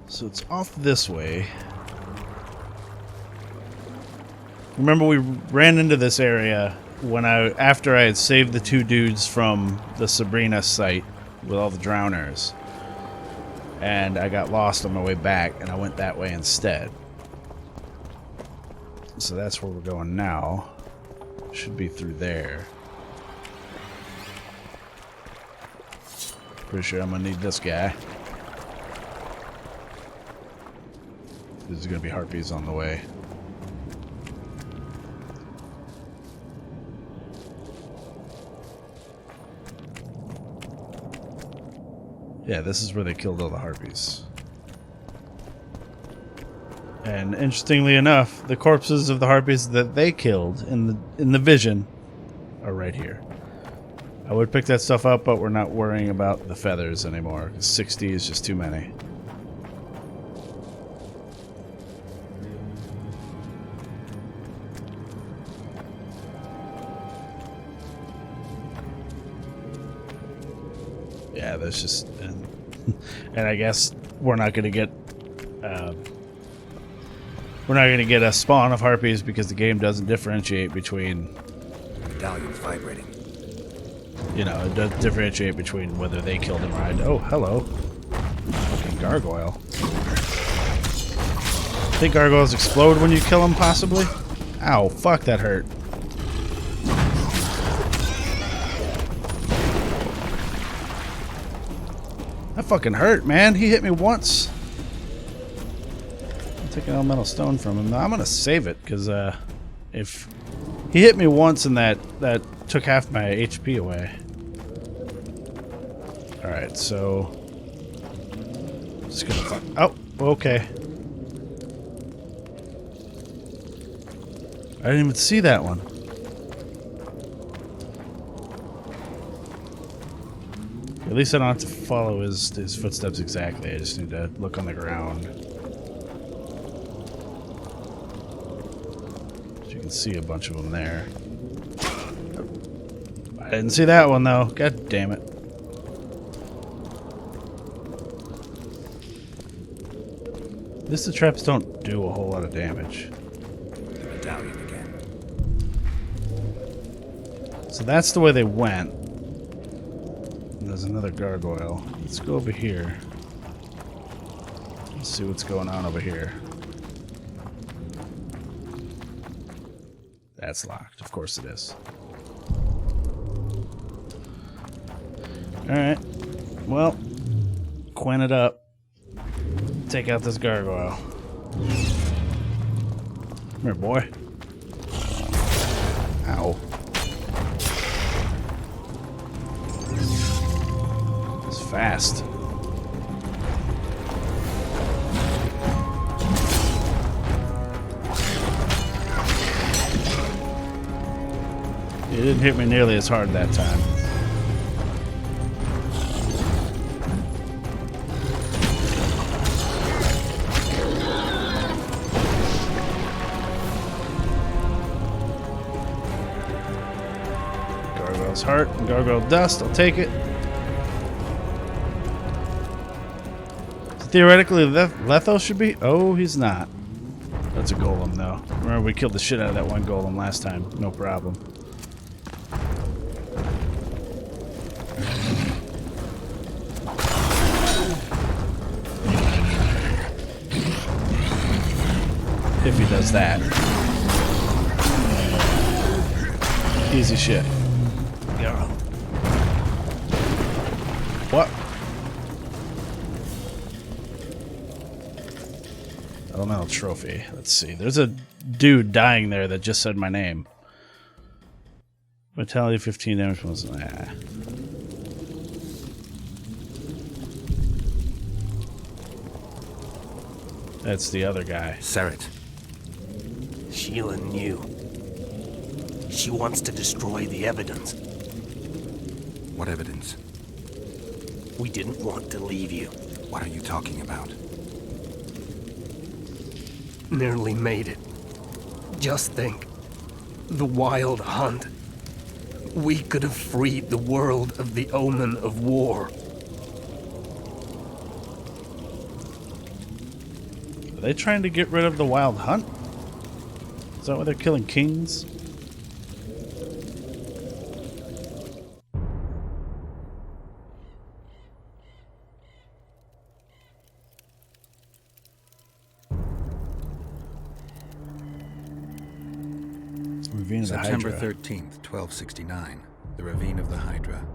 So it's off this way. Remember we ran into this area after I had saved the two dudes from the Sabrina site with all the drowners. And I got lost on my way back and I went that way instead. So that's where we're going now. Should be through there. Pretty sure I'm gonna need this guy. There's gonna be harpies on the way. Yeah, this is where they killed all the harpies. And interestingly enough, the corpses of the harpies that they killed in the vision are right here. I would pick that stuff up, but we're not worrying about the feathers anymore. 60 is just too many. Yeah, that's just... And I guess we're not going to get... we're not going to get a spawn of harpies because the game doesn't differentiate between... Medallion's vibrating. You know, it doesn't differentiate between whether they killed him or I... Oh, hello. Fucking gargoyle. Think gargoyles explode when you kill them, possibly? Ow, fuck, that hurt. That fucking hurt, man. He hit me once. I'll take an elemental stone from him. I'm gonna save it, because if he hit me once and that took half my HP away. Alright, so... Just gonna fuck... Oh, okay. I didn't even see that one. At least I don't have to follow his footsteps exactly. I just need to look on the ground. As you can see a bunch of them there. I didn't see that one though. God damn it. At least the traps don't do a whole lot of damage. The medallion again. So that's the way they went. There's another gargoyle. Let's go over here. Let's see what's going on over here. That's locked. Of course it is. Alright. Well, Quen it up. Take out this gargoyle. Come here, boy. Ow. Fast. It didn't hit me nearly as hard that time. Gargoyle's heart and gargoyle dust, I'll take it. Theoretically, Lethal should be... Oh, he's not. That's a golem, though. Remember, we killed the shit out of that one golem last time. No problem. If he does that. Easy shit. Go. What? Elemental trophy. Let's see. There's a dude dying there that just said my name. Vitality 15 damage was... Nah. That's the other guy. Serret. Sheila knew. She wants to destroy the evidence. What evidence? We didn't want to leave you. What are you talking about? Nearly made it. Just think. The Wild Hunt. We could have freed the world of the omen of war. they trying to get rid of the wild hunt? Is that why they're killing kings? Ravine of the September Hydra. 13th, 1269. The Ravine of the Hydra.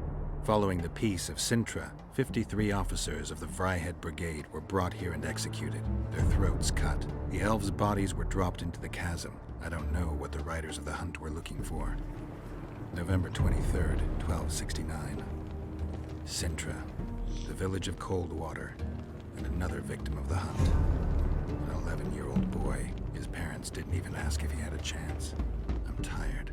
Following the Peace of Sintra, 53 officers of the Fryhead Brigade were brought here and executed, their throats cut. The elves' bodies were dropped into the chasm. I don't know what the riders of the hunt were looking for. November 23rd, 1269. Sintra, the village of Coldwater, and another victim of the hunt. An 11-year-old boy. His parents didn't even ask if he had a chance. I'm tired.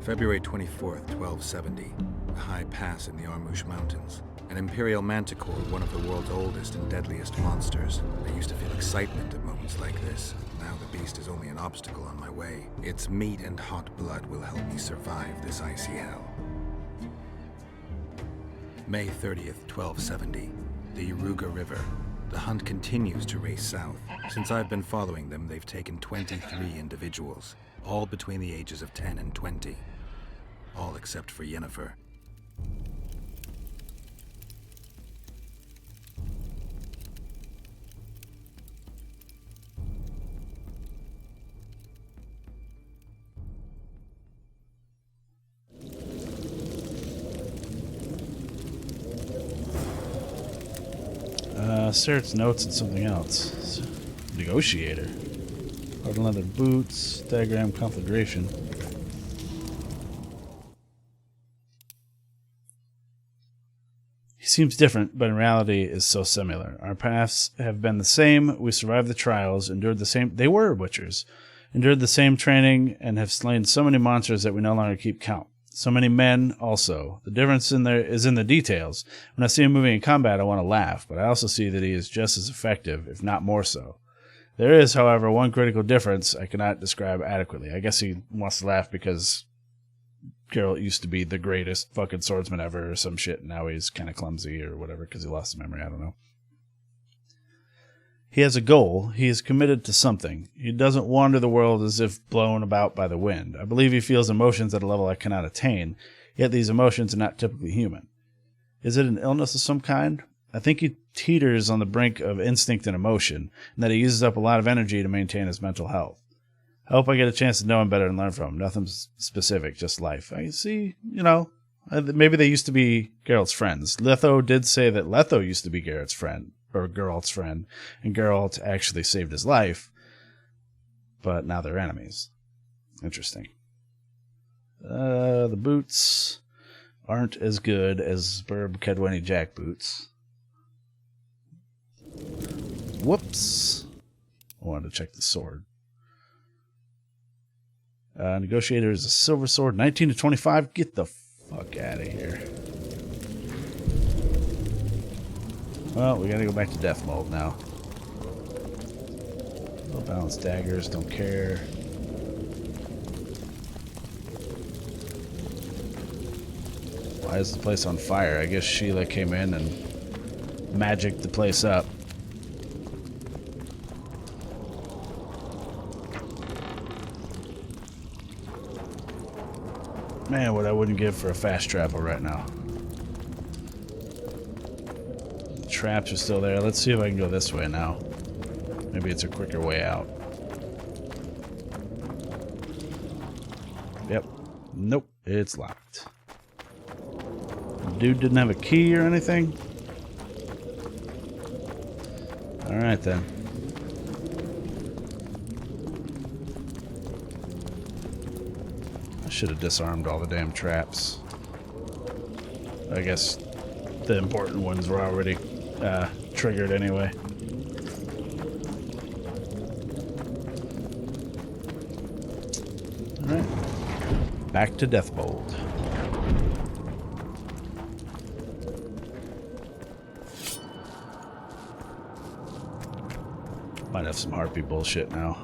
February 24th, 1270. A high pass in the Armouche Mountains. An imperial manticore, one of the world's oldest and deadliest monsters. I used to feel excitement at moments like this. Now the beast is only an obstacle on my way. Its meat and hot blood will help me survive this icy hell. May 30th, 1270. The Iruga River. The hunt continues to race south. Since I've been following them, they've taken 23 individuals, all between the ages of 10 and 20. All except for Yennefer. Sarah's notes and something else. Negotiator. Hard leather boots. Diagram conflagration. He seems different, but in reality is so similar. Our paths have been the same. We survived the trials, endured the same... They were butchers. Endured the same training, and have slain so many monsters that we no longer keep count. So many men also. The difference is in the details. When I see him moving in combat, I want to laugh, but I also see that he is just as effective, if not more so. There is, however, one critical difference I cannot describe adequately. I guess he wants to laugh because Geralt used to be the greatest fucking swordsman ever or some shit, and now he's kind of clumsy or whatever because he lost his memory. I don't know. He has a goal. He is committed to something. He doesn't wander the world as if blown about by the wind. I believe he feels emotions at a level I cannot attain, yet these emotions are not typically human. Is it an illness of some kind? I think he teeters on the brink of instinct and emotion, and that he uses up a lot of energy to maintain his mental health. I hope I get a chance to know him better and learn from him. Nothing specific, just life. I see, maybe they used to be Geralt's friends. Letho did say that Letho used to be Geralt's friend, and Geralt actually saved his life, but now they're enemies. Interesting. The boots aren't as good as Burb Kedwenny Jack boots. Whoops. I wanted to check the sword. Negotiator is a silver sword, 19 to 25. Get the fuck out of here. Well, we gotta go back to death mode now. Low balance daggers, don't care. Why is the place on fire? I guess Sheila came in and magicked the place up. Man, what I wouldn't give for a fast travel right now. Traps are still there. Let's see if I can go this way now. Maybe it's a quicker way out. Yep. Nope. It's locked. Dude didn't have a key or anything? Alright then. I should have disarmed all the damn traps. I guess the important ones were already triggered anyway. Alright. Back to Deathbold. Might have some harpy bullshit now.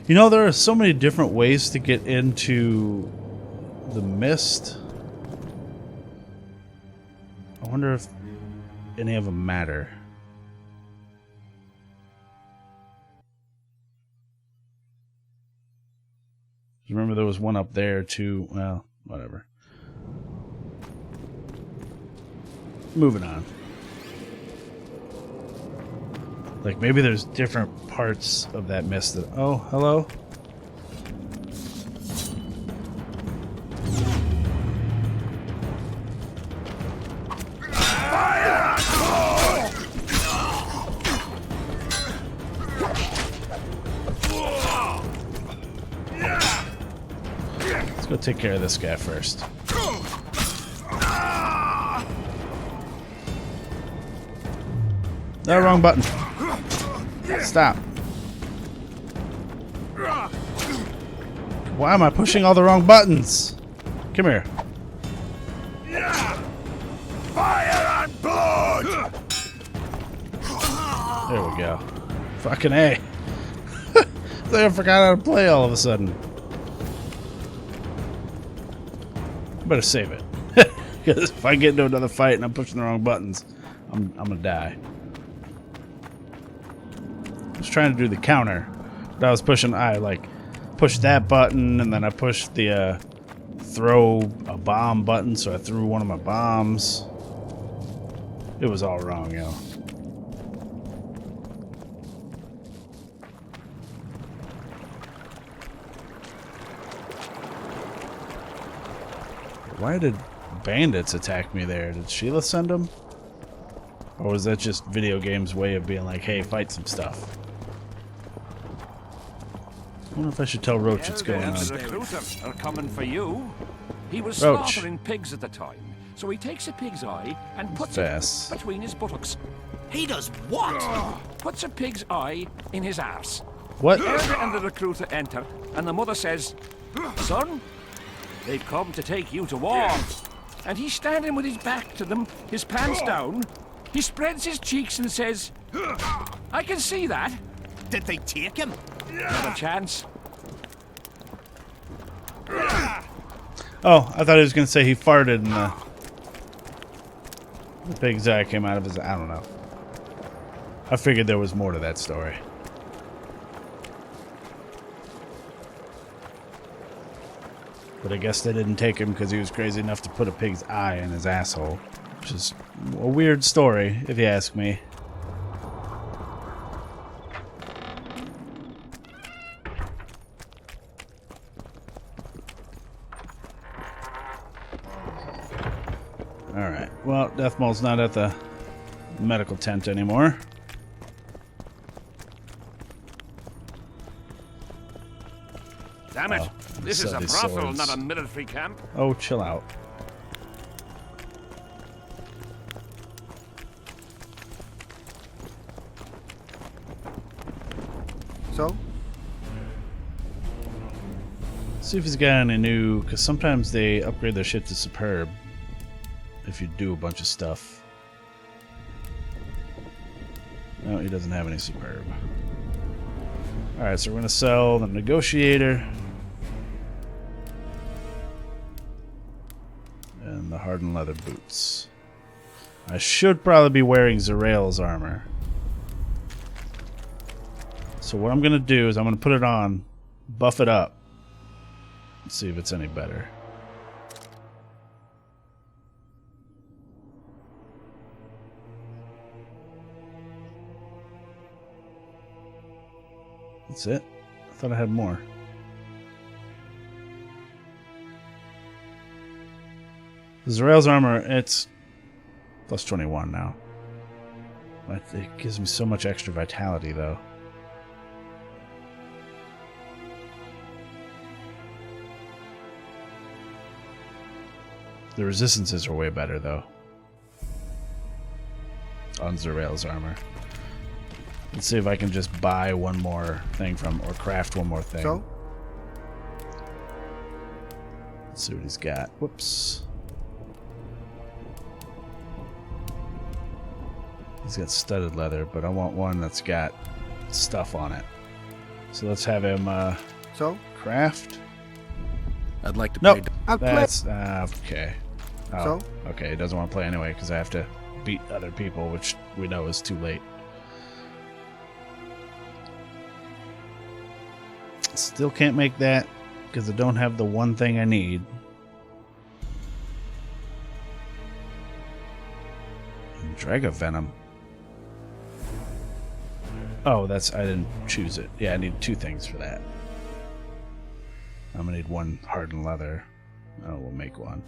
You know, there are so many different ways to get into the mist. I wonder if any of them matter. Remember there was one up there too. Well, whatever. Moving on. Like maybe there's different parts of that mist that... Oh, hello? Let's go take care of this guy first. No, wrong button. Stop. Why am I pushing all the wrong buttons? Come here. Fire and blood! There we go. Fucking A. I forgot how to play all of a sudden. I better save it. Because if I get into another fight and I'm pushing the wrong buttons, I'm gonna die. I was trying to do the counter, but I was pushing. I like pushed that button, and then I pushed the throw a bomb button, so I threw one of my bombs. It was all wrong, yo. Why did bandits attack me there? Did Sheila send them? Or was that just video games' way of being like, hey, fight some stuff? I wonder if I should tell Roach what's going on. The recruiters are coming for you. He was Roach. slaughtering pigs at the time, so he takes a pig's eye and puts Fast. it between his buttocks. He does what? Puts a pig's eye in his arse. What? Elder and the recruiter enter, and the mother says, "Son, they've come to take you to war." And he's standing with his back to them, his pants down. He spreads his cheeks and says, "I can see that." Did they take him? Not a chance. Oh, I thought he was going to say he farted and the pig's eye came out of his... I don't know. I figured there was more to that story. But I guess they didn't take him because he was crazy enough to put a pig's eye in his asshole. Which is a weird story, if you ask me. Alright, well, Deathmaul's not at the medical tent anymore. Damn it! Oh, This is so a these brothel, swords. not a military camp. Oh, chill out. So? See if he's got any new, because sometimes they upgrade their shit to superb if you do a bunch of stuff. No, he doesn't have any superb. Alright, so we're going to sell the negotiator and the hardened leather boots. I should probably be wearing Zerail's armor. So what I'm going to do is I'm going to put it on, buff it up, and see if it's any better. That's it? I thought I had more. Zerail's armor, it's plus 21 now. It gives me so much extra vitality, though. The resistances are way better, though, on Zerail's armor. Let's see if I can just buy one more thing from, or craft one more thing. So? Let's see what he's got. Whoops. He's got studded leather, but I want one that's got stuff on it. So let's have him So? craft. I'd like to Nope. play. That's okay. Oh, So? okay, he doesn't want to play anyway because I have to beat other people, which we know is too late. Still can't make that because I don't have the one thing I need. Draga venom. Oh, that's, I didn't choose it. Yeah, I need 2 things for that. I'm gonna need 1 hardened leather. Oh, we'll make 1.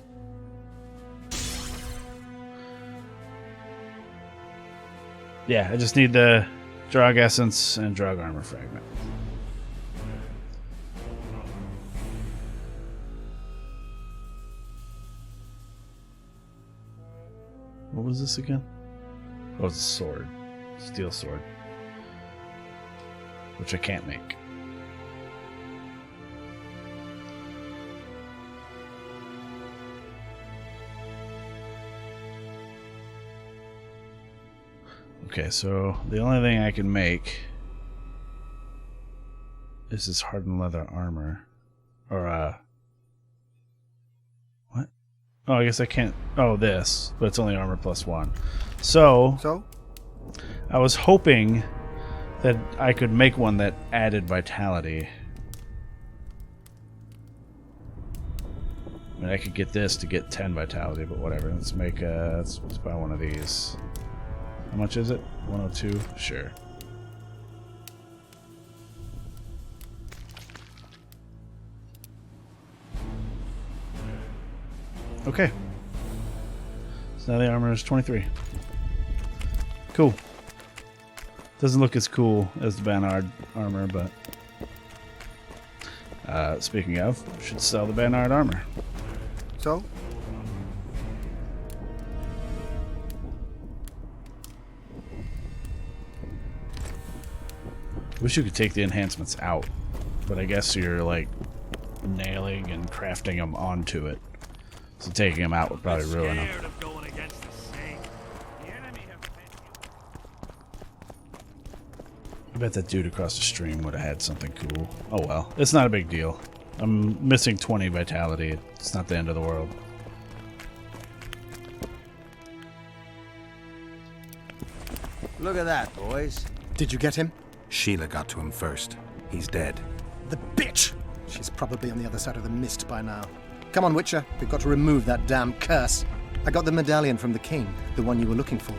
Yeah, I just need the Drog Essence and Drog Armor Fragment. What was this again? Oh, it's a sword. Steel sword. Which I can't make. Okay, so the only thing I can make is this hardened leather armor. Or, what? Oh, I guess I can't. Oh, this. But it's only armor plus 1. So? I was hoping that I could make one that added vitality. I mean, I could get this to get 10 vitality, but whatever. Let's make let's buy one of these. How much is it? 102? Sure. Okay. So now the armor is 23. Cool. Doesn't look as cool as the Bernard armor, but speaking of, should sell the Bernard armor. So? Wish you could take the enhancements out, but I guess you're like nailing and crafting them onto it. So taking them out would probably ruin them. I bet that dude across the stream would have had something cool. Oh well, it's not a big deal. I'm missing 20 vitality. It's not the end of the world. Look at that, boys. Did you get him? Sheila got to him first. He's dead. The bitch! She's probably on the other side of the mist by now. Come on, Witcher. We've got to remove that damn curse. I got the medallion from the king, the one you were looking for.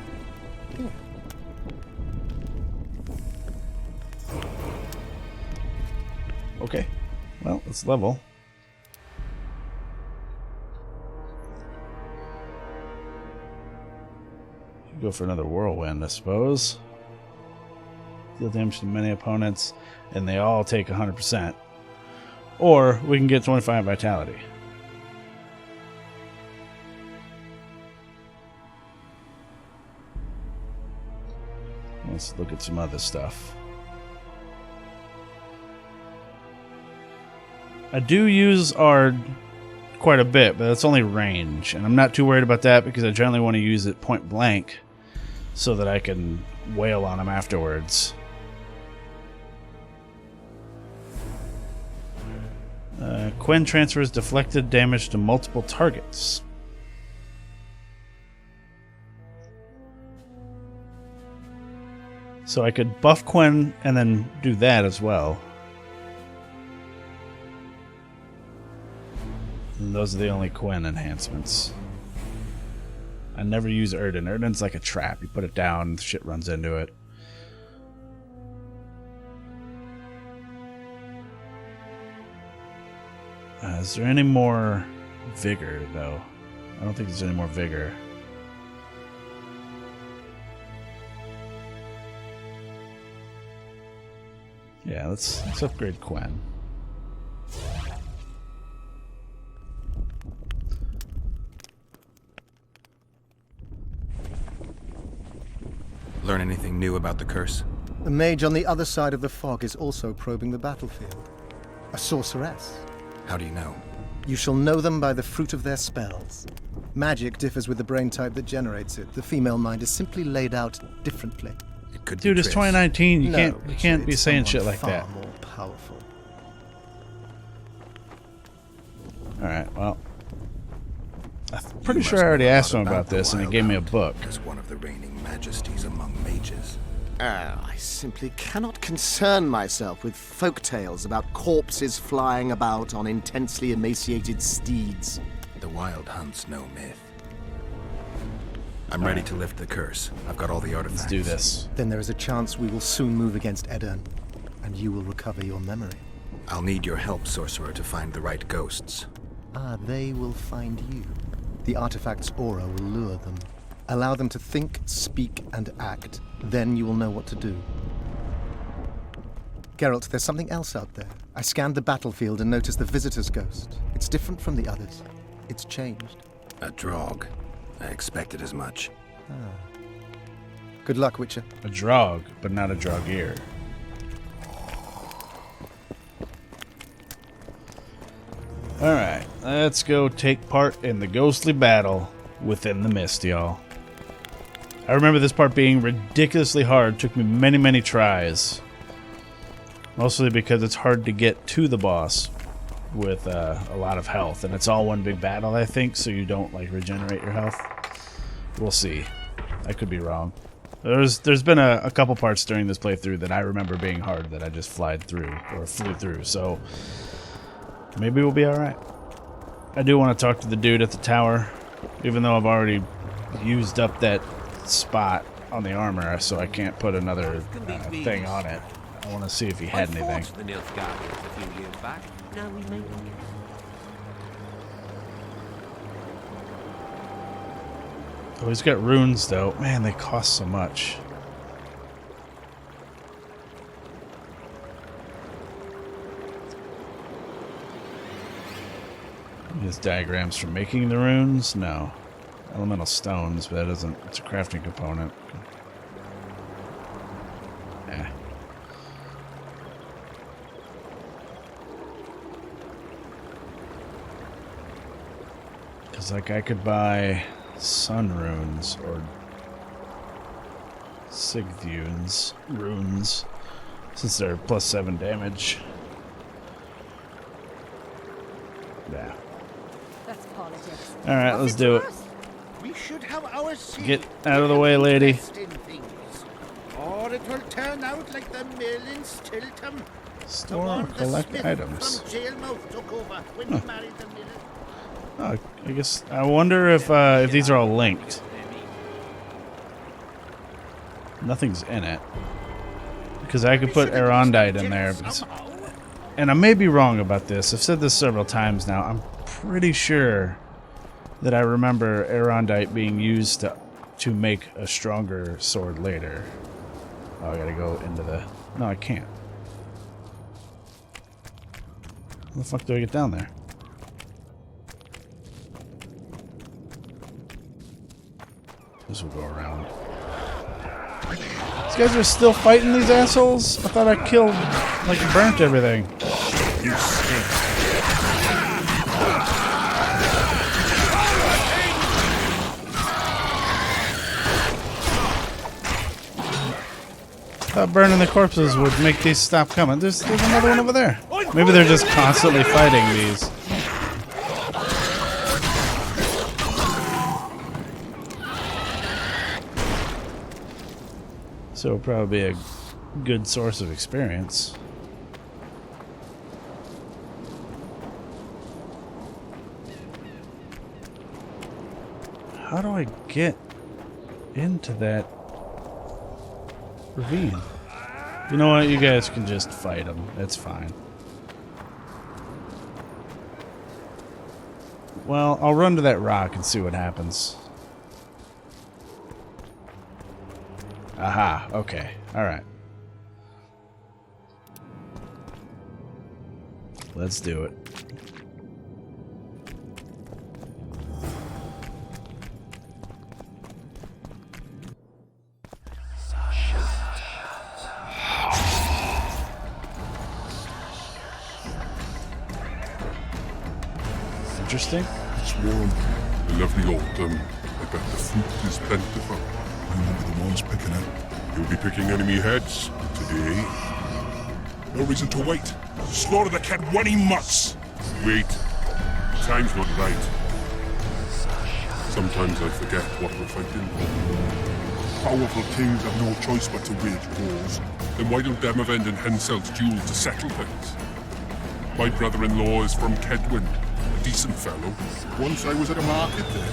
Here. Okay. Well, let's level. Go for another whirlwind, I suppose. Deal damage to many opponents, and they all take 100%. Or we can get 25 vitality. Let's look at some other stuff. I do use Ard quite a bit, but that's only range, and I'm not too worried about that because I generally want to use it point blank so that I can wail on them afterwards. Quen transfers deflected damage to multiple targets. So I could buff Quen and then do that as well. And those are the only Quen enhancements. I never use Erden. Erden's like a trap. You put it down, shit runs into it. Is there any more vigor, though? I don't think there's any more vigor. Yeah, let's upgrade Quen. Learn anything new about the curse? The mage on the other side of the fog is also probing the battlefield. A sorceress. How do you know? You shall know them by the fruit of their spells. Magic differs with the brain type that generates it. The female mind is simply laid out differently. It could Dude, be it's Triss. 2019. You No, can't be it's saying shit someone like far that. more powerful. All right. Well, I'm pretty You sure must I already know a asked lot him about the this, and he Wild gave me a Hunt book. As one of the reigning majesties among mages. I simply cannot concern myself with folk tales about corpses flying about on intensely emaciated steeds. The Wild Hunt's no myth. I'm ready to lift the curse. I've got all the artifacts. Let's do this. Then there is a chance we will soon move against Edirn, and you will recover your memory. I'll need your help, sorcerer, to find the right ghosts. Ah, they will find you. The artifact's aura will lure them. Allow them to think, speak, and act. Then you will know what to do. Geralt, there's something else out there. I scanned the battlefield and noticed the visitor's ghost. It's different from the others. It's changed. A Draug. I expected as much. Good luck, Witcher. A Draug, but not a Draugr. Alright, let's go take part in the ghostly battle within the mist, y'all. I remember this part being ridiculously hard. Took me many, many tries. Mostly because it's hard to get to the boss with a lot of health. And it's all one big battle, I think, so you don't, like, regenerate your health. We'll see. I could be wrong. There's been a couple parts during this playthrough that I remember being hard that I just flew through, so maybe we'll be alright. I do want to talk to the dude at the tower, even though I've already used up that spot on the armor, so I can't put another thing on it. I want to see if he had anything. The Nilfgaardians a few years back. Now we make them. Oh, he's got runes, though. Man, they cost so much. His diagrams for making the runes? No. Elemental stones, but that doesn't... It's a crafting component. Eh. Because, like, I could buy sun runes or Sigthune's runes, since they're +7 damage. Yeah. That's politics. Alright, let's do it. We should have our say. Get out of the way, lady. Invest in things. Or it will turn out like the mill in Stilton. The Store or one the collect smith items. from Jailmouth took over when he married the miller. Oh, I guess I wonder if these are all linked. Nothing's in it because I could put Arondite in there. Because, and I may be wrong about this. I've said this several times now. I'm pretty sure that I remember Arondite being used to make a stronger sword later. Oh, I gotta go into the... No, I can't. How the fuck do I get down there? This will go around. These guys are still fighting these assholes? I thought I killed, like, burnt everything. You stink. I thought burning the corpses would make these stop coming. There's another one over there. Maybe they're just constantly fighting these. So it'll probably be a good source of experience. How do I get into that ravine? You know what? You guys can just fight them. That's fine. Well, I'll run to that rock and see what happens. Aha, okay. Alright. Let's do it. Interesting. It's warm. A lovely autumn. I bet the fruit is plentiful. I won't be the ones picking it. You'll be picking enemy heads today. No reason to wait. Slaughter the cat when he must. Wait. Time's not right. Sometimes I forget what we're fighting. powerful kings have no choice but to wage wars, then why don't them avenge in Henselt's duels to settle things? My brother-in-law is from Kedwin, a decent fellow. Once I was at a market there.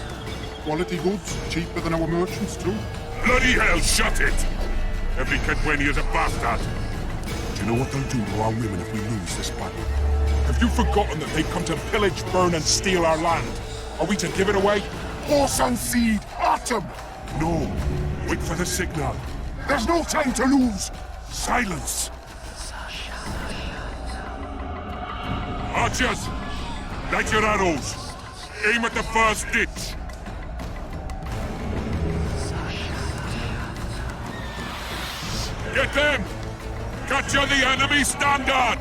Quality goods, cheaper than our merchants too. Bloody hell, shut it! Every Kedwini is a bastard! Do you know what they'll do to our women if we lose this battle? Have you forgotten that they've come to pillage, burn and steal our land? Are we to give it away? Horse and seed, autumn! No, wait for the signal. There's no time to lose! Silence! Archers! Light your arrows! Aim at the first ditch! Get them! Capture the enemy standard!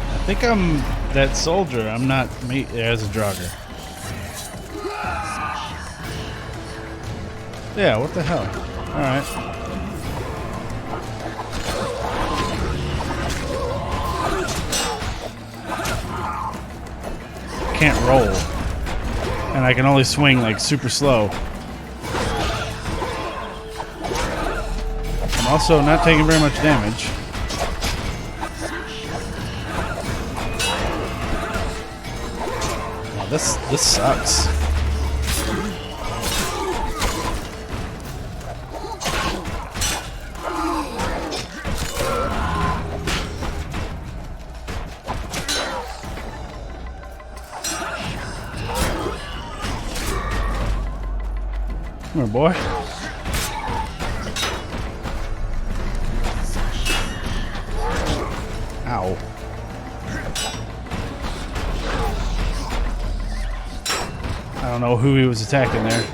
I think I'm that soldier. I'm not me as a Draugr. Yeah, what the hell? Alright. Can't roll. And I can only swing like super slow. I'm also not taking very much damage. Oh, this sucks. Come here, boy. Ow. I don't know who he was attacking there.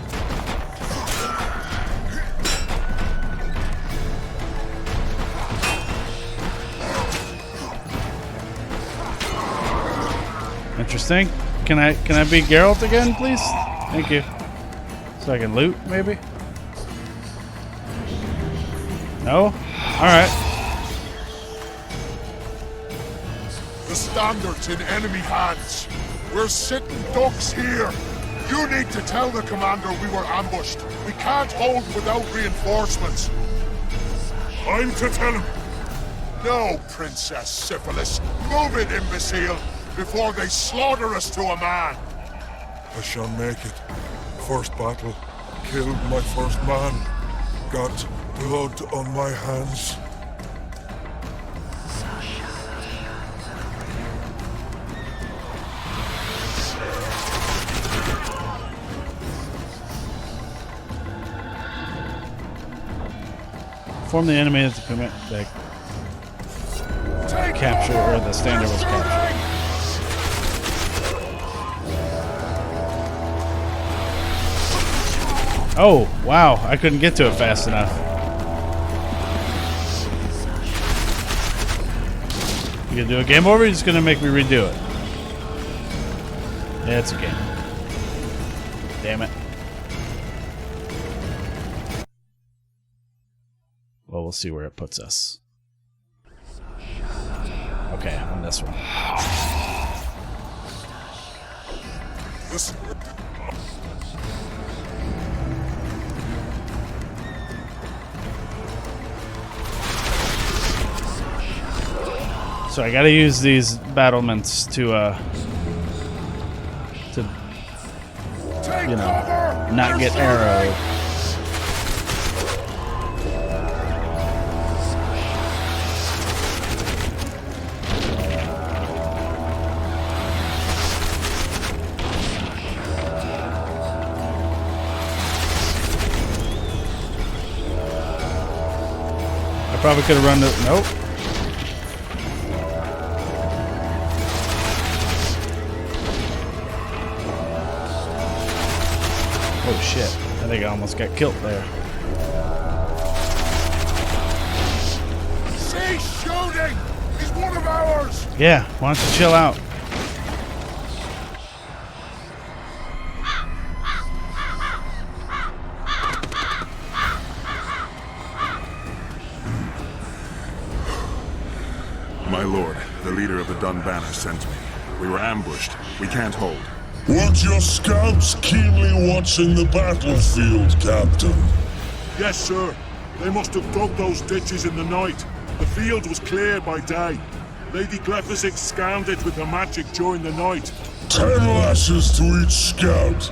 Interesting. Can I be Geralt again, please? Thank you. So I can loot, maybe? No? Alright. The standard's in enemy hands. We're sitting ducks here. You need to tell the commander we were ambushed. We can't hold without reinforcements. I'm to tell him! No, Princess Syphilis. Move it, imbecile, before they slaughter us to a man. I shall make it. First battle. Killed my first man. Got blood on my hands. Form the enemy to commit the capture, or the standard was captured. Oh, wow. I couldn't get to it fast enough. You gonna do a game over, or are you just gonna make me redo it? Yeah, it's a game. Damn it. Well, we'll see where it puts us. Okay, on this one. So I gotta use these battlements to you know, not get arrowed. I probably could have run the nope. Oh shit, I think I almost got killed there. Cease shooting! He's one of ours! Yeah, why don't you chill out? My lord, the leader of the Dun Banner sent me. We were ambushed. We can't hold. Weren't your scouts keenly watching the battlefield, Captain? Yes, sir. They must have dug those ditches in the night. The field was cleared by day. Lady Glephisic scanned it with her magic during the night. 10 lashes to each scout.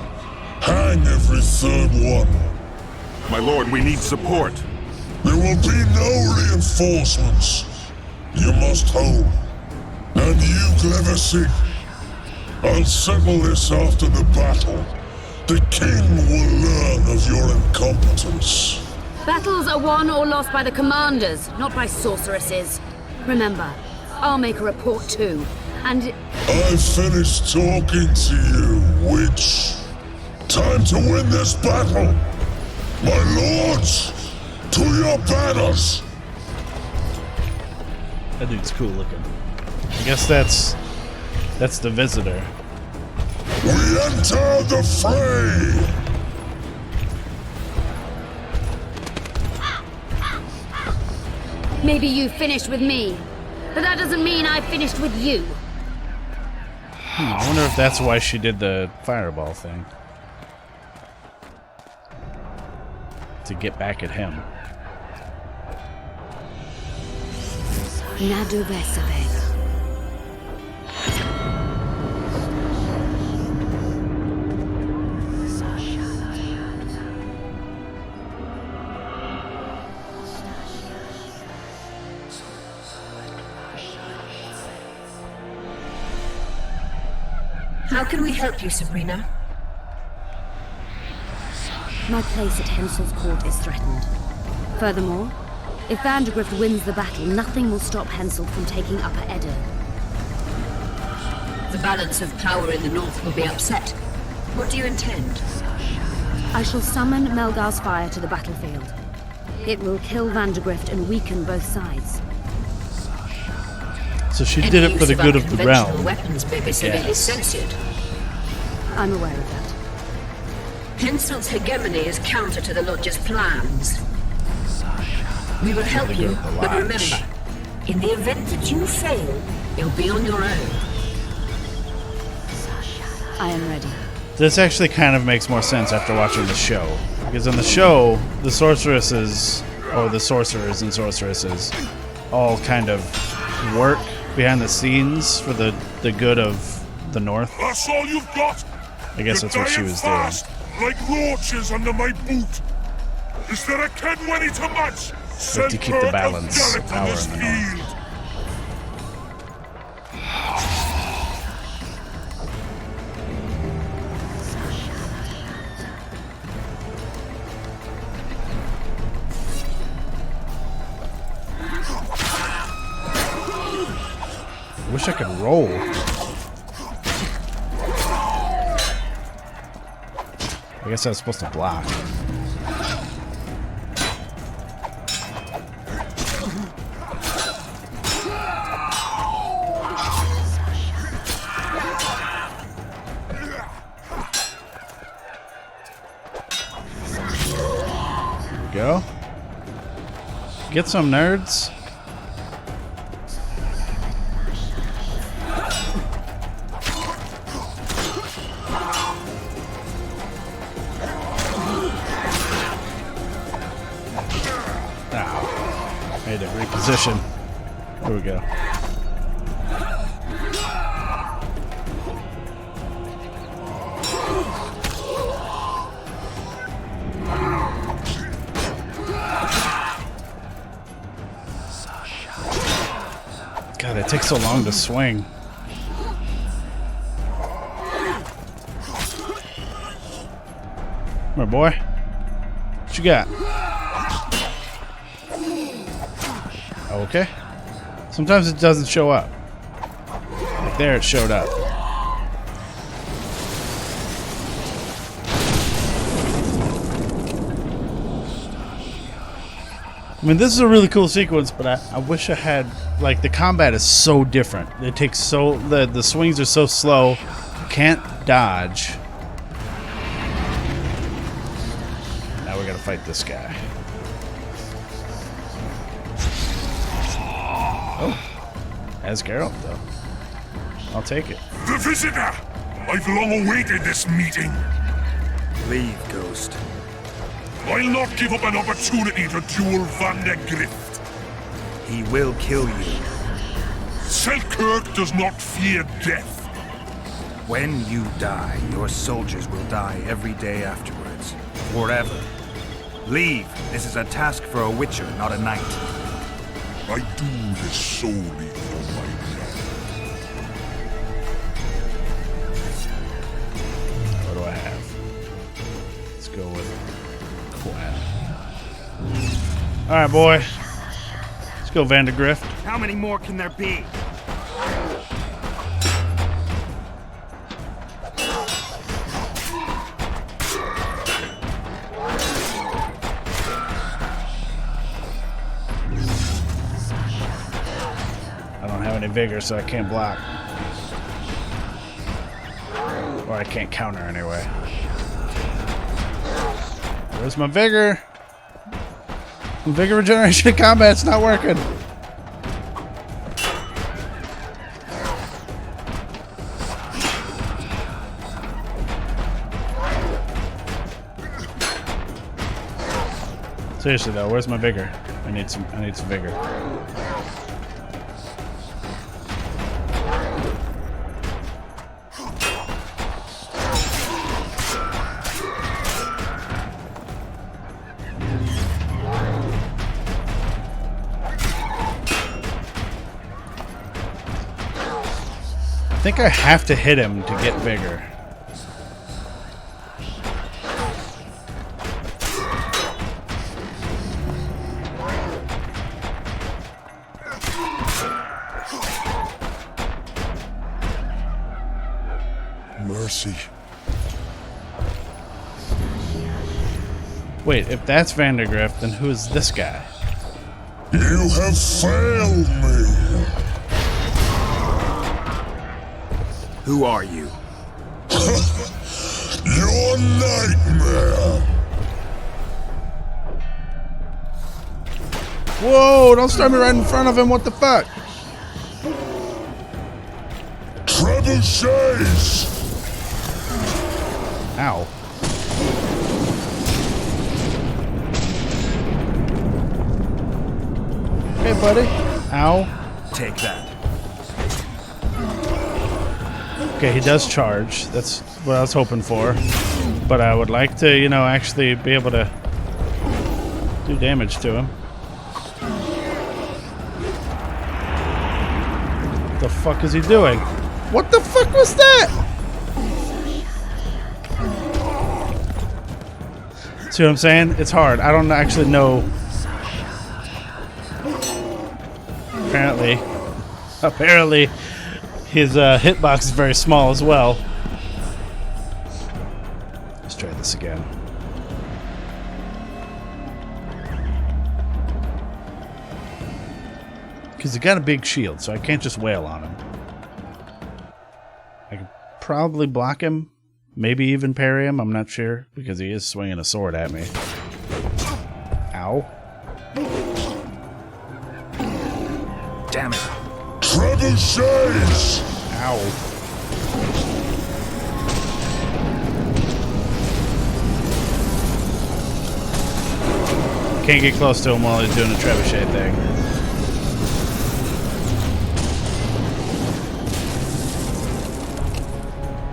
Hang every third one. My lord, we need support. There will be no reinforcements. You must hold. And you, Glephisic, I'll settle this after the battle. The king will learn of your incompetence. Battles are won or lost by the commanders, not by sorceresses. Remember, I'll make a report too, and... I've finished talking to you, witch. Time to win this battle. My lords, to your banners. That dude's cool looking. I guess that's the visitor. We enter the fray. maybe you finished with me, but that doesn't mean I finished with you. I wonder if that's why she did the fireball thing. To get back at him. Na devais saber. How can we help you, Sabrina? My place at Hensel's court is threatened. Furthermore, if Vandergrift wins the battle, nothing will stop Hensel from taking Upper Edda. The balance of power in the north will be upset. What do you intend? I shall summon Melgar's fire to the battlefield. It will kill Vandergrift and weaken both sides. So she did it for the good of the realm. Conventional weapons may be severely censored. I'm aware of that. Hensel's hegemony is counter to the Lodge's plans. We will help you, but remember, in the event that you fail, you'll be on your own. I am ready. This actually kind of makes more sense after watching the show. Because in the show, the sorceresses, or the sorcerers and sorceresses, all kind of work behind the scenes for the good of the North. That's all you've got? I guess that's what she was doing. Fast, like roaches under my boot. Is there a kid ready to match? Like to keep the balance of power in the North. I wish I could roll. I guess I was supposed to block. There we go. Get some, nerds. Position. There we go. God, it takes so long to swing. Come on, boy. What you got? Okay. Sometimes it doesn't show up. Like there, it showed up. I mean, this is a really cool sequence, but I wish I had, like, the combat is so different. It takes so, the swings are so slow. You can't dodge. Now we gotta fight this guy. Oh, as Geralt, though. I'll take it. The visitor! I've long awaited this meeting. Leave, Ghost. I'll not give up an opportunity to duel Van der Grift. He will kill you. Selkirk does not fear death. When you die, your soldiers will die every day afterwards. Forever. Leave. This is a task for a witcher, not a knight. I do this solely for my blood. What do I have? Let's go with quell. Alright, boy. Let's go, Van der Grift. How many more can there be? I don't have any vigor, so I can't block. Or I can't counter anyway. Where's my vigor? Vigor regeneration in combat's not working. Seriously though, where's my vigor? I need some vigor. I think I have to hit him to get vigor. Mercy. Wait, if that's Van der Grift, then who is this guy? You have failed me. Who are you? Your nightmare. Whoa, don't start me right in front of him, what the fuck? Trebuchets. Ow. Hey, buddy. Ow. Take that. Okay, he does charge. That's what I was hoping for. But I would like to, you know, actually be able to do damage to him. What the fuck is he doing? What the fuck was that? See what I'm saying? It's hard. I don't actually know. Apparently, his hitbox is very small as well. Let's try this again. Because he got a big shield, so I can't just wail on him. I could probably block him. Maybe even parry him. I'm not sure. Because he is swinging a sword at me. Ow. Damn it. Trebuchets. Ow. Can't get close to him while he's doing the trebuchet thing.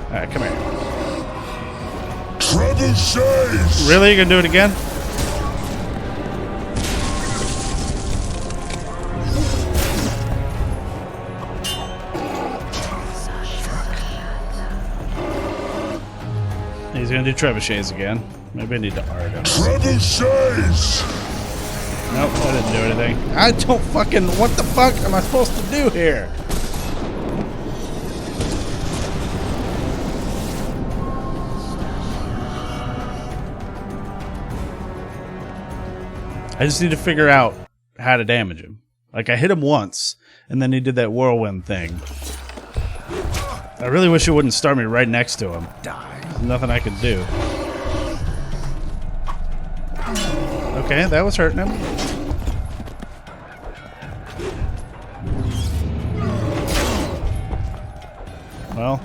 Alright, come here. Trebuchets. Really? You gonna do it again? He's gonna do trebuchets again. Maybe I need to art him. Trebuchets. Nope, I didn't do anything. I don't fucking... What the fuck am I supposed to do here? I just need to figure out how to damage him. Like, I hit him once, and then he did that whirlwind thing. I really wish it wouldn't start me right next to him. There's nothing I could do. Okay, that was hurting him. Well.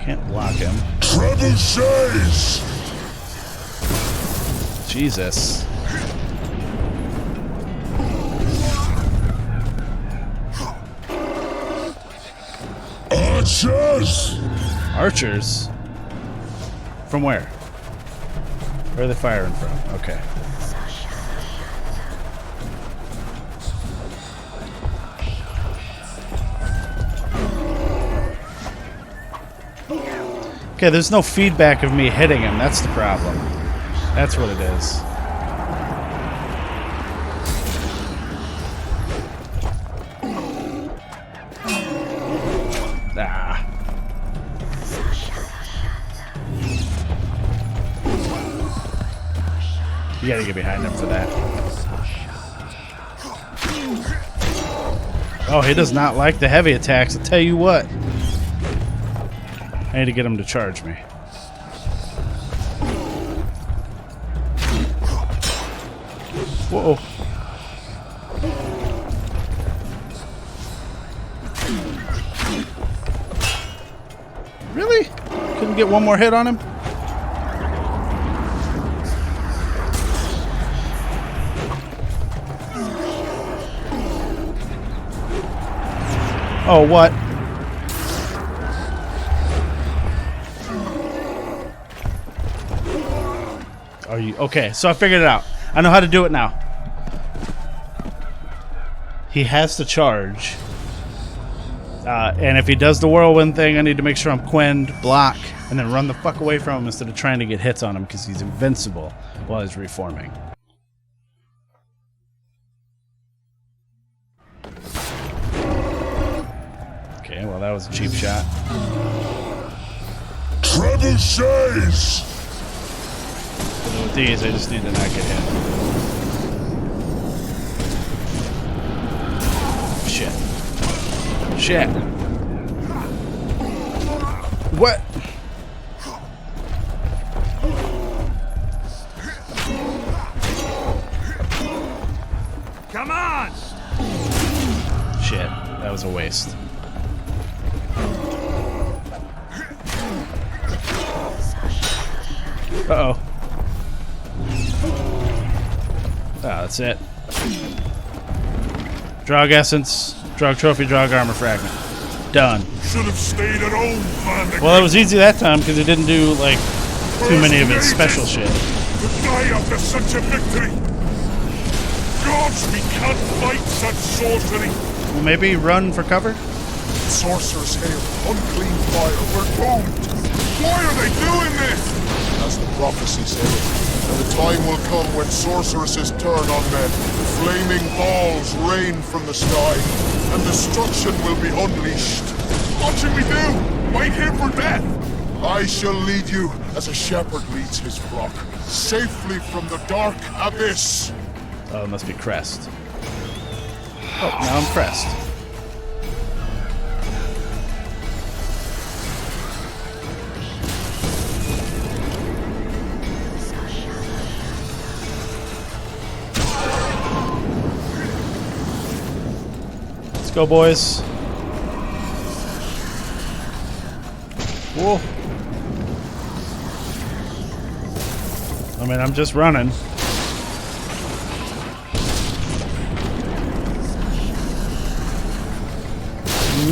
Can't block him. Trebuchets! Jesus. Archers! Archers? From where? Where are they firing from? Okay. Okay, there's no feedback of me hitting him. That's the problem. That's what it is. Ah. You gotta get behind him for that. Oh, he does not like the heavy attacks. I'll tell you what. I need to get him to charge me. Whoa. Really? Couldn't get one more hit on him? Oh, what? Are you okay? So I figured it out. I know how to do it now. He has to charge. And if he does the whirlwind thing, I need to make sure I'm quinned, block, and then run the fuck away from him instead of trying to get hits on him because he's invincible while he's reforming. Okay, well that was a cheap shot. Trebuchets! With these, I just need to not get hit. Shit. Shit. What? Come on! Shit. That was a waste. Uh-oh. Ah, that's it. Drog essence, drog trophy, drog armor fragment. Done. Should have stayed at home, man. Well, it was easy that time because it didn't do, like, too many of its special shit. To die after such a victory. Gods, we can't fight such sorcery. Well, maybe run for cover? Sorcerer's hail, unclean fire, we're doomed. Why are they doing this? As the prophecy said, and the time will come when sorceresses turn on men. Flaming balls rain from the sky, and destruction will be unleashed. What should we do? Wait here for death? I shall lead you as a shepherd leads his flock, safely from the dark abyss. Oh, it must be Crest. Oh, now I'm Crest. Let's go, boys. Whoa. I mean, I'm just running.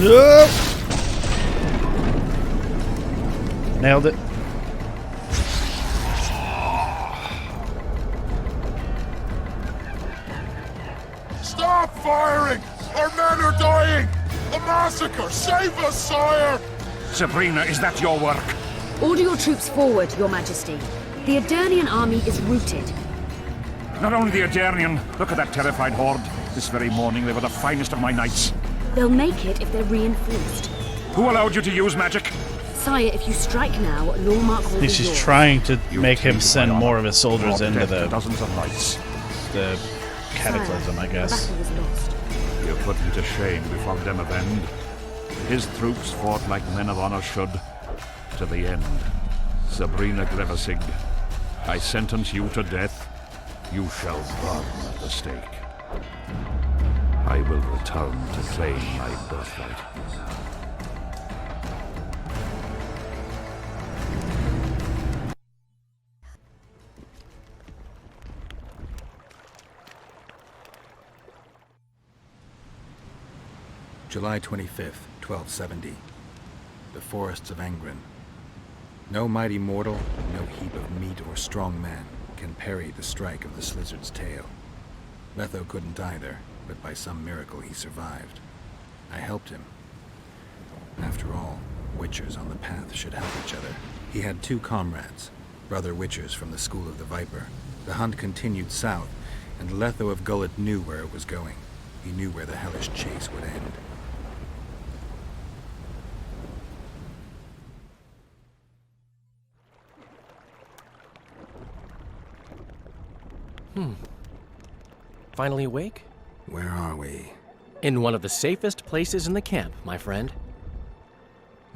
Nope. Nailed it. Stop firing! Our men are dying! A massacre! Save us, sire! Sabrina, is that your work? Order your troops forward, Your Majesty. The Adernian army is routed. Not only the Adernian, look at that terrified horde. This very morning they were the finest of my knights. They'll make it if they're reinforced. Who allowed you to use magic? Sire, if you strike now, Lawmark will be She's yours. trying to make him send more of his soldiers into the dozens of knights. The cataclysm, I The guess. battle was lost. You put me to shame before Demavend. His troops fought like men of honor should, to the end. Sabrina Grevesig, I sentence you to death. You shall burn at the stake. I will return to claim my birthright. July 25th, 1270. The forests of Angren. No mighty mortal, no heap of meat or strong man can parry the strike of the Slizzard's tail. Letho couldn't either, but by some miracle he survived. I helped him. After all, Witchers on the path should help each other. He had 2 comrades, brother Witchers from the School of the Viper. The hunt continued south, and Letho of Gullet knew where it was going. He knew where the hellish chase would end. Finally awake? Where are we? In one of the safest places in the camp, my friend.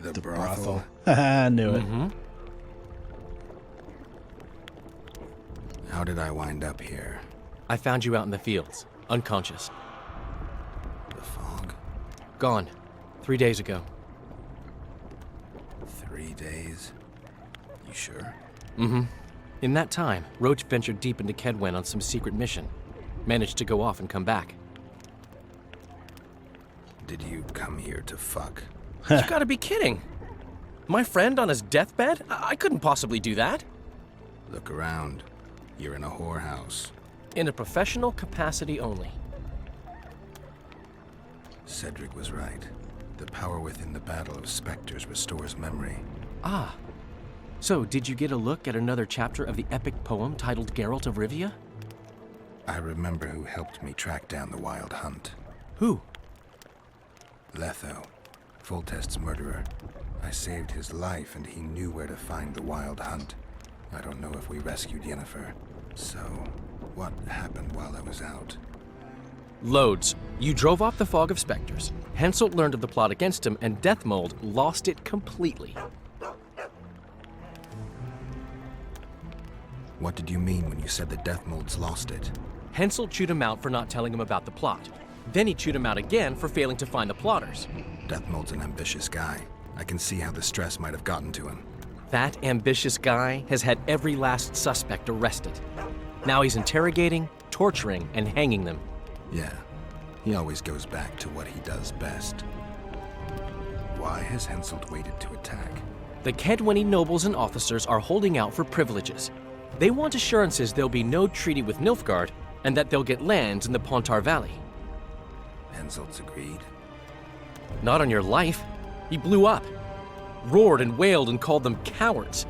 The brothel? I knew it. How did I wind up here? I found you out in the fields, unconscious. The fog? Gone. 3 days ago. 3 days? You sure? In that time, Roach ventured deep into Kedwen on some secret mission. Managed to go off and come back. Did you come here to fuck? You gotta be kidding! My friend on his deathbed? I couldn't possibly do that. Look around. You're in a whorehouse. In a professional capacity only. Cedric was right. The power within the Battle of Spectres restores memory. Ah. So, did you get a look at another chapter of the epic poem titled Geralt of Rivia? I remember who helped me track down the Wild Hunt. Who? Letho, Foltest's murderer. I saved his life and he knew where to find the Wild Hunt. I don't know if we rescued Yennefer. So, what happened while I was out? Loads. You drove off the Fog of Spectres. Henselt learned of the plot against him, and Deathmold lost it completely. What did you mean when you said that Deathmold's lost it? Henselt chewed him out for not telling him about the plot. Then he chewed him out again for failing to find the plotters. Deathmold's an ambitious guy. I can see how the stress might have gotten to him. That ambitious guy has had every last suspect arrested. Now he's interrogating, torturing, and hanging them. Yeah, he always goes back to what he does best. Why has Henselt waited to attack? The Kedweni nobles and officers are holding out for privileges. They want assurances there'll be no treaty with Nilfgaard, and that they'll get lands in the Pontar Valley. Henselt's agreed? Not on your life. He blew up. Roared and wailed and called them cowards.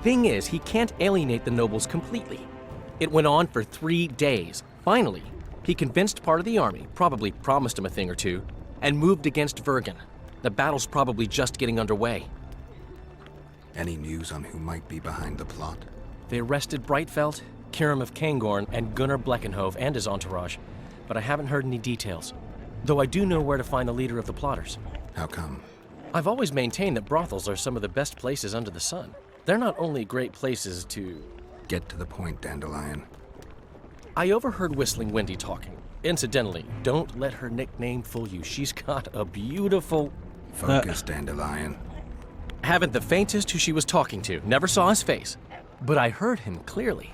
Thing is, he can't alienate the nobles completely. It went on for 3 days. Finally, he convinced part of the army, probably promised him a thing or two, and moved against Vergen. The battle's probably just getting underway. Any news on who might be behind the plot? They arrested Breitfeld, Kirim of Kangorn, and Gunnar Bleckenhove and his entourage, but I haven't heard any details. Though I do know where to find the leader of the plotters. How come? I've always maintained that brothels are some of the best places under the sun. They're not only great places to... Get to the point, Dandelion. I overheard Whistling Wendy talking. Incidentally, don't let her nickname fool you. She's got a beautiful... Focus, Dandelion. Haven't the faintest who she was talking to. Never saw his face. But I heard him clearly.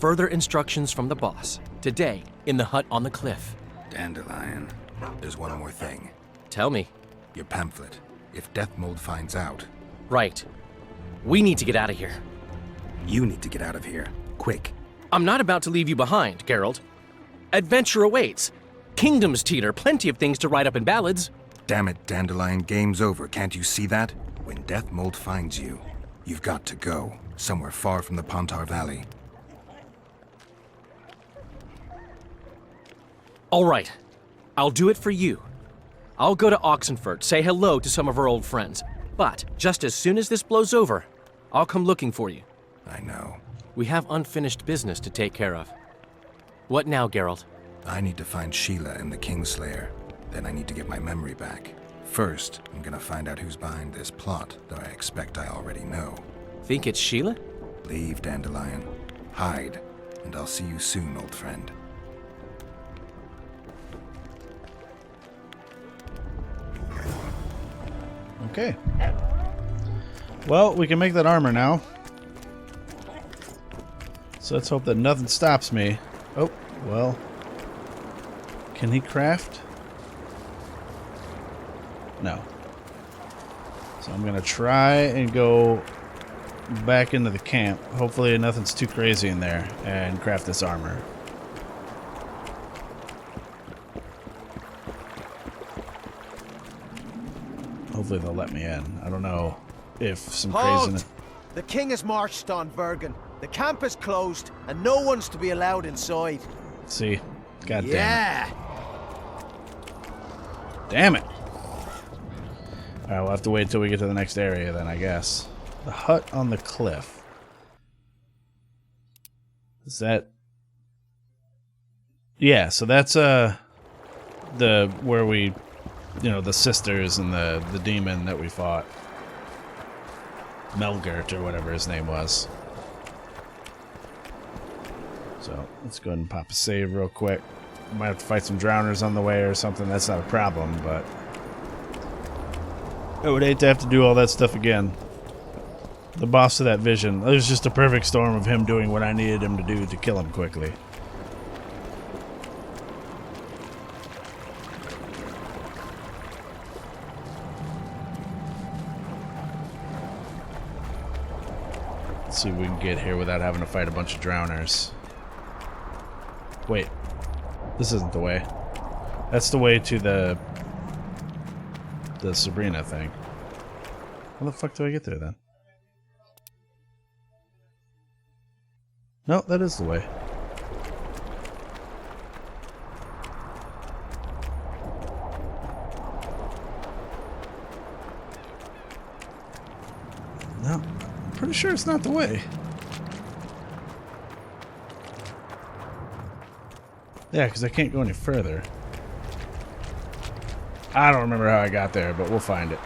Further instructions from the boss. Today, in the hut on the cliff. Dandelion, there's one more thing. Tell me. Your pamphlet. If Deathmold finds out... Right. We need to get out of here. You need to get out of here. Quick. I'm not about to leave you behind, Geralt. Adventure awaits. Kingdoms teeter, plenty of things to write up in ballads. Damn it, Dandelion, game's over. Can't you see that? When Deathmold finds you, you've got to go. Somewhere far from the Pontar Valley. All right. I'll do it for you. I'll go to Oxenfurt, say hello to some of our old friends. But just as soon as this blows over, I'll come looking for you. I know. We have unfinished business to take care of. What now, Geralt? I need to find Sheila and the Kingslayer. Then I need to get my memory back. First, I'm gonna find out who's behind this plot, though I expect I already know. Think it's Sheila? Leave, Dandelion. Hide, and I'll see you soon, old friend. Okay. Well, we can make that armor now. So let's hope that nothing stops me. Oh, well. Can he craft? No. So I'm going to try and go back into the camp. Hopefully nothing's too crazy in there, and craft this armor. Hopefully they'll let me in. I don't know if some craziness... The king has marched on Bergen. The camp is closed, and no one's to be allowed inside. See? God damn it. Damn it! Alright, we'll have to wait until we get to the next area then, I guess. The hut on the cliff. Is that... Yeah, so that's, where we... You know, the sisters and the demon that we fought. Melgert, or whatever his name was. So, let's go ahead and pop a save real quick. Might have to fight some drowners on the way or something. That's not a problem, but... I would hate to have to do all that stuff again. The boss of that vision. It was just a perfect storm of him doing what I needed him to do to kill him quickly. Let's see if we can get here without having to fight a bunch of drowners. Wait. This isn't the way. That's the way to the Sabrina thing. How the fuck do I get there then? No, that is the way. No, I'm pretty sure it's not the way. Yeah, because I can't go any further. I don't remember how I got there, but we'll find it.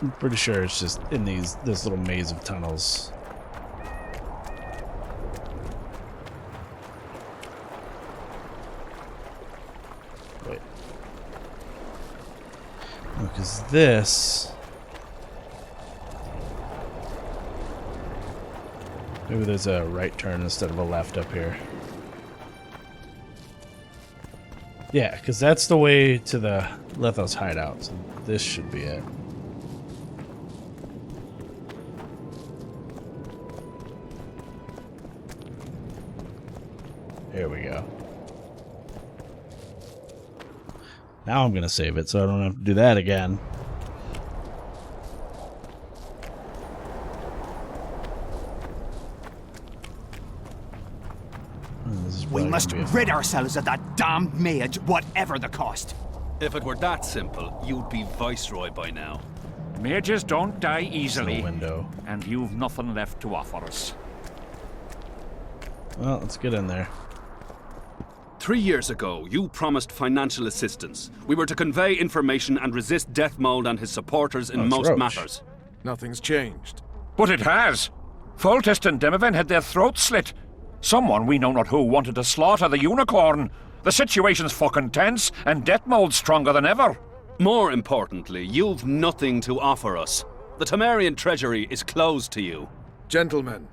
I'm pretty sure it's just in this little maze of tunnels. Wait. No, because this... Maybe there's a right turn instead of a left up here. Yeah, because that's the way to the Lethos hideout, so this should be it. Here we go. Now I'm going to save it so I don't have to do that again. We must rid ourselves of that damned mage, whatever the cost. If it were that simple, you'd be viceroy by now. Mages don't die easily, window. And you've nothing left to offer us. Well, let's get in there. 3 years ago, you promised financial assistance. We were to convey information and resist Deathmold and his supporters in most Roach. matters. Nothing's changed. But it has. Foltest and Demoven had their throats slit. Someone, we know not who, wanted to slaughter the unicorn. The situation's fucking tense, and Deathmold's stronger than ever. More importantly, you've nothing to offer us. The Temerian treasury is closed to you. Gentlemen,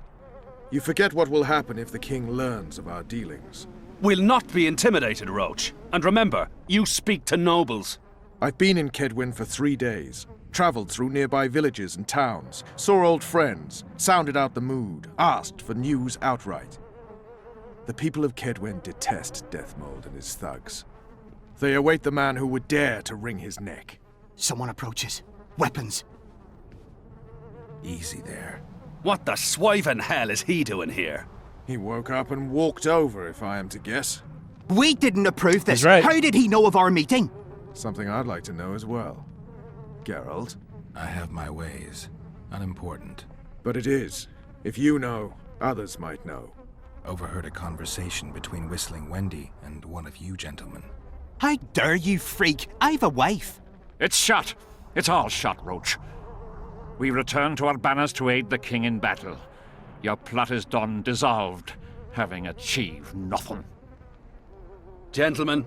you forget what will happen if the king learns of our dealings. We'll not be intimidated, Roach. And remember, you speak to nobles. I've been in Kedwin for 3 days. Travelled through nearby villages and towns, saw old friends, sounded out the mood, asked for news outright. The people of Kedwen detest Deathmold and his thugs. They await the man who would dare to wring his neck. Someone approaches. Weapons. Easy there. What the swiven hell is he doing here? He woke up and walked over, if I am to guess. We didn't approve this. He's right. How did he know of our meeting? Something I'd like to know as well. Geralt? I have my ways. Unimportant. But it is. If you know, others might know. Overheard a conversation between Whistling Wendy and one of you gentlemen. How dare you, freak? I've a wife. It's shot. It's all shot, Roach. We return to our banners to aid the king in battle. Your plot is done, dissolved, having achieved nothing. Gentlemen.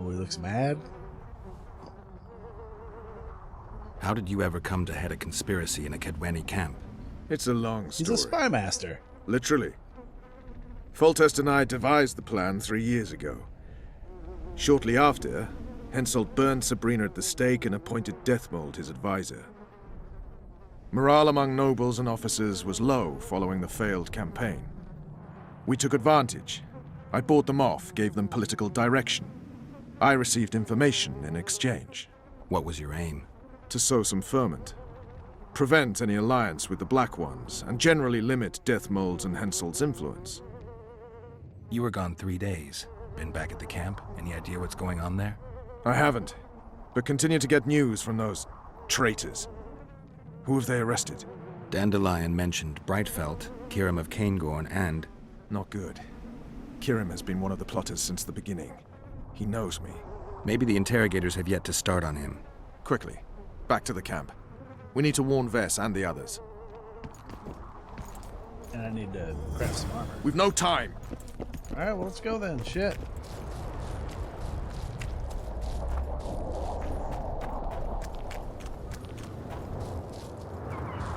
Oh, he looks mad. How did you ever come to head a conspiracy in a Kedweni camp? It's a long story. He's a spy master. Literally. Foltest and I devised the plan 3 years ago. Shortly after, Henselt burned Sabrina at the stake and appointed Deathmold his advisor. Morale among nobles and officers was low following the failed campaign. We took advantage. I bought them off, gave them political direction. I received information in exchange. What was your aim? To sow some ferment. Prevent any alliance with the Black Ones, and generally limit Deathmold's and Henselt's influence. You were gone 3 days. Been back at the camp? Any idea what's going on there? I haven't, but continue to get news from those traitors. Who have they arrested? Dandelion mentioned Brightfelt, Kirim of Caingorn, and... Not good. Kirim has been one of the plotters since the beginning. He knows me. Maybe the interrogators have yet to start on him. Quickly, back to the camp. We need to warn Vess and the others. And I need to craft some armor. We've no time! Alright, well, let's go then. Shit.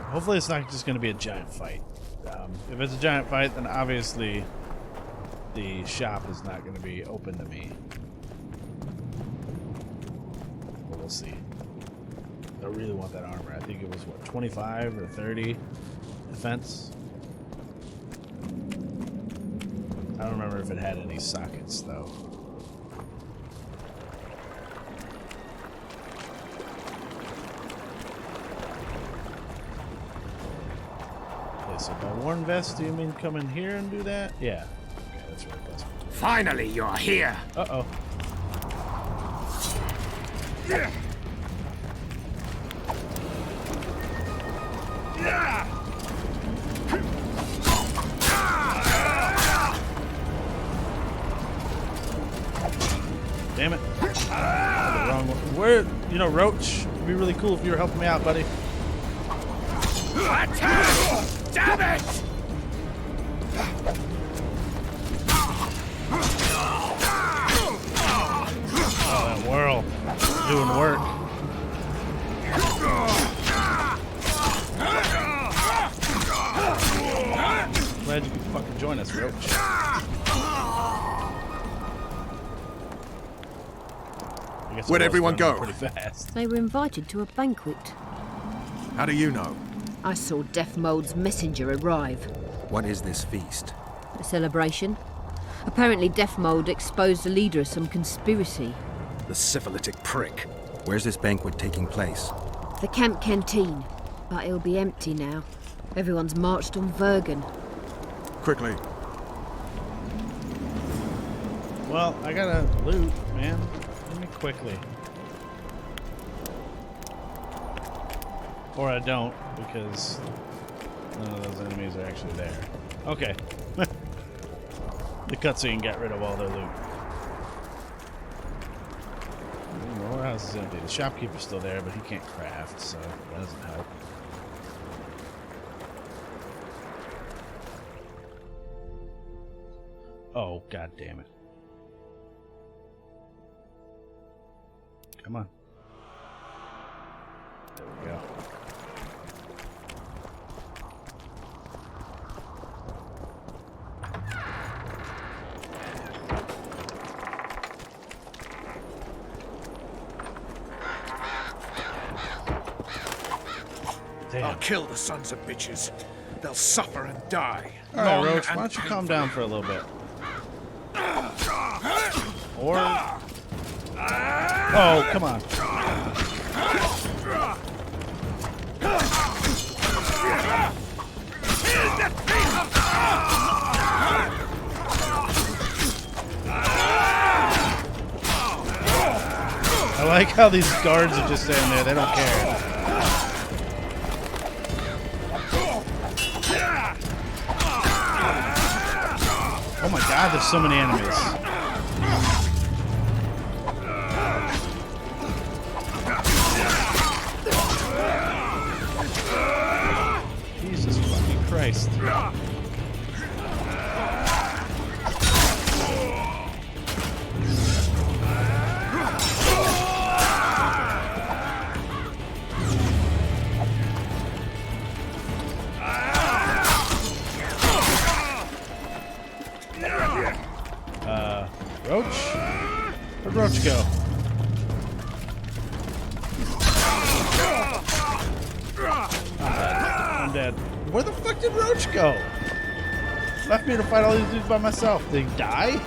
Hopefully it's not just going to be a giant fight. If it's a giant fight, then obviously the shop is not going to be open to me. But we'll see. I really want that armor. I think it was, what, 25 or 30 defense? I don't remember if it had any sockets, though. Okay, so by worn vest, do you mean come in here and do that? Yeah. Okay, that's what it was. Finally, you're here! Uh-oh. Yeah. Damn it. The wrong one. Where, you know, Roach, it'd be really cool if you were helping me out, buddy. Attack! Damn it! Oh, that whirl. Doing work. Glad you could fucking join us, Roach. Where'd everyone go? Pretty fast. They were invited to a banquet. How do you know? I saw Deathmold's messenger arrive. What is this feast? A celebration. Apparently Deathmold exposed the leader of some conspiracy. The syphilitic prick. Where's this banquet taking place? The camp canteen. But it'll be empty now. Everyone's marched on Vergen. Quickly. Well, I gotta loot, man. Let me quickly. Or I don't, because none of those enemies are actually there. Okay. The cutscene got rid of all their loot. The warehouse is empty. The shopkeeper's still there, but he can't craft, so that doesn't help. Oh, god damn it. Come on. There we go. Damn. I'll kill the sons of bitches. They'll suffer and die. All right, Roach, why don't you calm down for a little bit? Or... Oh, come on. I like how these guards are just standing there. They don't care. Oh my god, there's so many enemies. Jesus fucking Christ. Roach? Where'd Roach go? I'm dead. Where the fuck did Roach go? Left me to fight all these dudes by myself. Did he die?